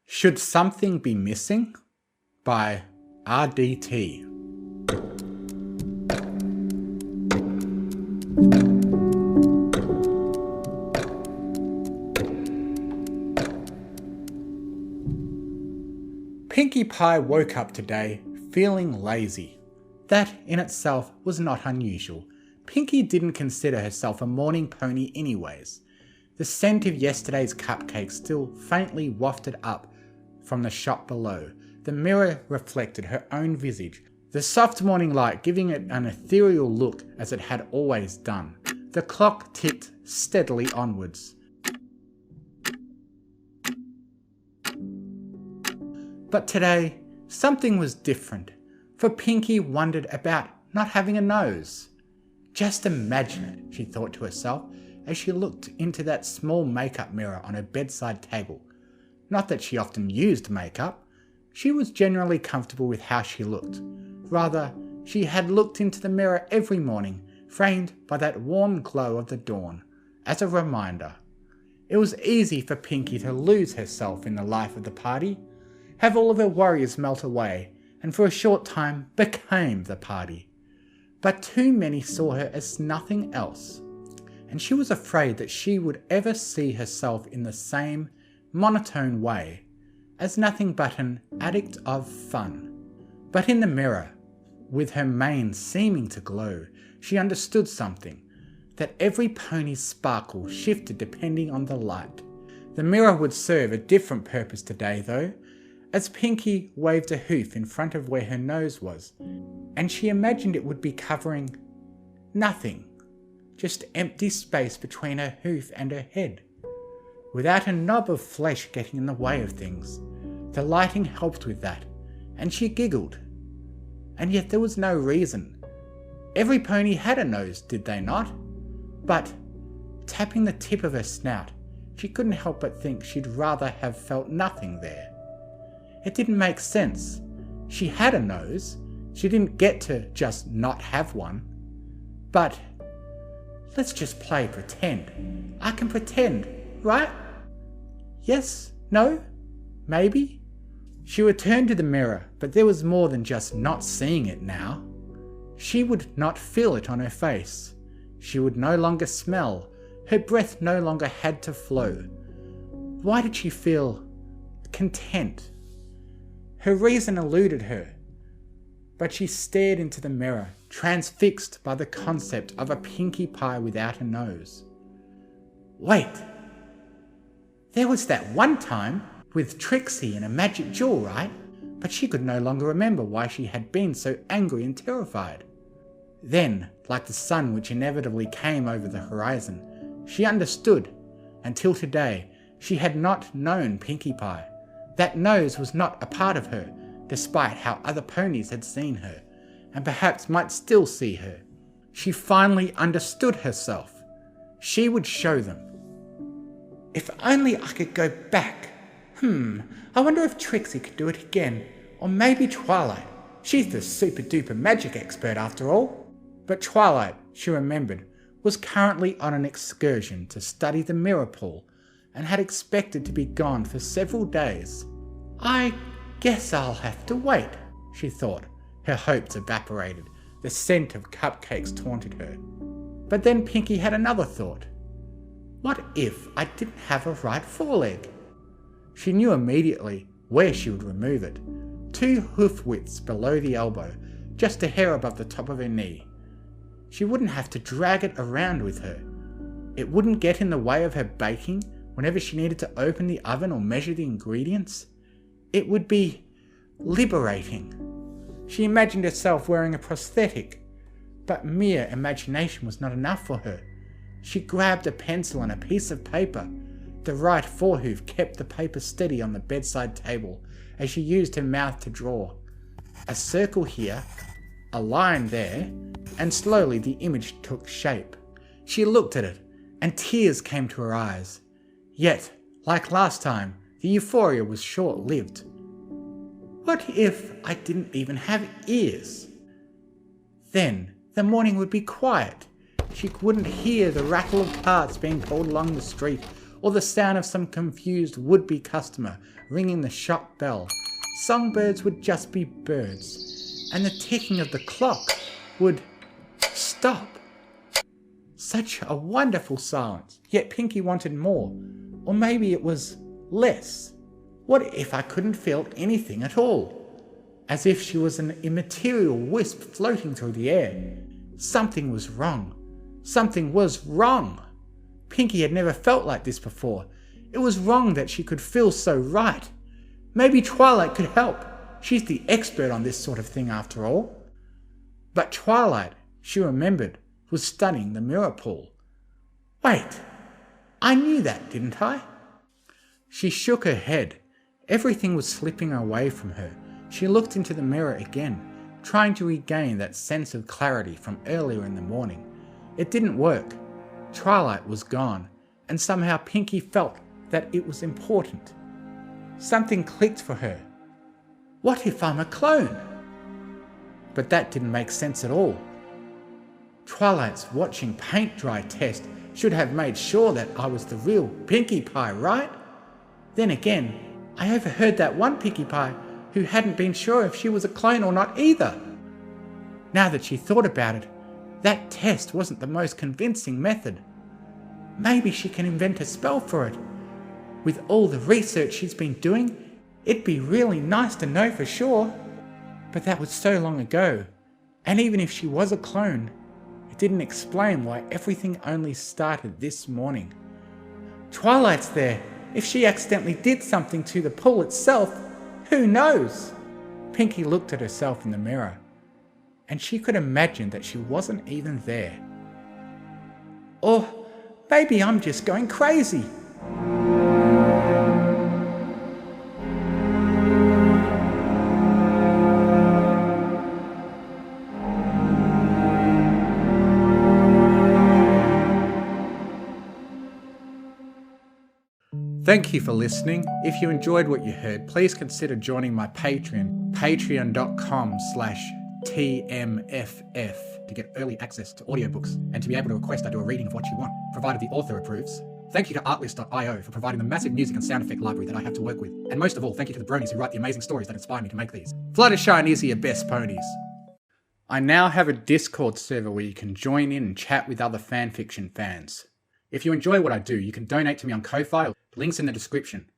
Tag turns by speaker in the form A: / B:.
A: Should Something Be Missing? By RDT. Pinkie Pie woke up today feeling lazy. That in itself was not unusual. Pinkie didn't consider herself a morning pony anyways. The scent of yesterday's cupcakes still faintly wafted up from the shop below. The mirror reflected her own visage, the soft morning light giving it an ethereal look as it had always done. The clock ticked steadily onwards. But today, something was different, for Pinkie wondered about not having a nose. Just imagine it, she thought to herself as she looked into that small makeup mirror on her bedside table. Not that she often used makeup, she was generally comfortable with how she looked. Rather, she had looked into the mirror every morning, framed by that warm glow of the dawn, as a reminder. It was easy for Pinkie to lose herself in the life of the party, have all of her worries melt away, and for a short time became the party. But too many saw her as nothing else, and she was afraid that she would ever see herself in the same monotone way, as nothing but an addict of fun. But in the mirror, with her mane seeming to glow, she understood something, that every pony's sparkle shifted depending on the light. The mirror would serve a different purpose today though, as Pinkie waved a hoof in front of where her nose was, and she imagined it would be covering nothing, just empty space between her hoof and her head, without a knob of flesh getting in the way of things. The lighting helped with that, and she giggled. And yet there was no reason. Every pony had a nose, did they not? But, tapping the tip of her snout, she couldn't help but think she'd rather have felt nothing there. It didn't make sense. She had a nose. She didn't get to just not have one. But let's just play pretend. I can pretend, right? Yes? No? Maybe? She returned to the mirror, but there was more than just not seeing it now. She would not feel it on her face. She would no longer smell. Her breath no longer had to flow. Why did she feel content? Her reason eluded her, but she stared into the mirror, transfixed by the concept of a Pinkie Pie without a nose. Wait! There was that one time with Trixie and a magic jewel, right? But she could no longer remember why she had been so angry and terrified. Then, like the sun which inevitably came over the horizon, she understood. Until today, she had not known Pinkie Pie. That nose was not a part of her, despite how other ponies had seen her, and perhaps might still see her. She finally understood herself. She would show them. If only I could go back. I wonder if Trixie could do it again, or maybe Twilight. She's the super duper magic expert after all. But Twilight, she remembered, was currently on an excursion to study the mirror pool, and had expected to be gone for several days. I guess I'll have to wait, she thought. Her hopes evaporated. The scent of cupcakes taunted her. But then Pinkie had another thought. What if I didn't have a right foreleg? She knew immediately where she would remove it. 2 hoof widths below the elbow, just a hair above the top of her knee. She wouldn't have to drag it around with her. It wouldn't get in the way of her baking whenever she needed to open the oven or measure the ingredients. It would be liberating. She imagined herself wearing a prosthetic, but mere imagination was not enough for her. She grabbed a pencil and a piece of paper. The right forehoof kept the paper steady on the bedside table as she used her mouth to draw. A circle here, a line there, and slowly the image took shape. She looked at it, and tears came to her eyes. Yet, like last time, the euphoria was short-lived. What if I didn't even have ears? Then the morning would be quiet. She wouldn't hear the rattle of carts being pulled along the street or the sound of some confused would-be customer ringing the shop bell. Songbirds would just be birds, and the ticking of the clock would stop. Such a wonderful silence, yet Pinkie wanted more, or maybe it was less. What if I couldn't feel anything at all? As if she was an immaterial wisp floating through the air. Something was wrong. Something was wrong. Pinkie had never felt like this before. It was wrong that she could feel so right. Maybe Twilight could help. She's the expert on this sort of thing after all. But Twilight, she remembered, was studying the mirror pool. Wait, I knew that, didn't I? She shook her head. Everything was slipping away from her. She looked into the mirror again, trying to regain that sense of clarity from earlier in the morning. It didn't work. Twilight was gone, and somehow Pinkie felt that it was important. Something clicked for her. What if I'm a clone? But that didn't make sense at all. Twilight's watching paint dry test should have made sure that I was the real Pinkie Pie, right? Then again, I overheard that one Pinkie Pie who hadn't been sure if she was a clone or not either. Now that she thought about it, that test wasn't the most convincing method. Maybe she can invent a spell for it. With all the research she's been doing, it'd be really nice to know for sure. But that was so long ago, and even if she was a clone, it didn't explain why everything only started this morning. Twilight's there. If she accidentally did something to the pool itself, who knows? Pinkie looked at herself in the mirror, and she could imagine that she wasn't even there. Or maybe I'm just going crazy. Thank you for listening. If you enjoyed what you heard, please consider joining my Patreon, patreon.com/TMFF, to get early access to audiobooks and to be able to request I do a reading of what you want, provided the author approves. Thank you to Artlist.io for providing the massive music and sound effect library that I have to work with. And most of all, thank you to the bronies who write the amazing stories that inspire me to make these. Fluttershy and Izzy are best ponies. I now have a Discord server where you can join in and chat with other fanfiction fans. If you enjoy what I do, you can donate to me on Ko-Fi, links in the description.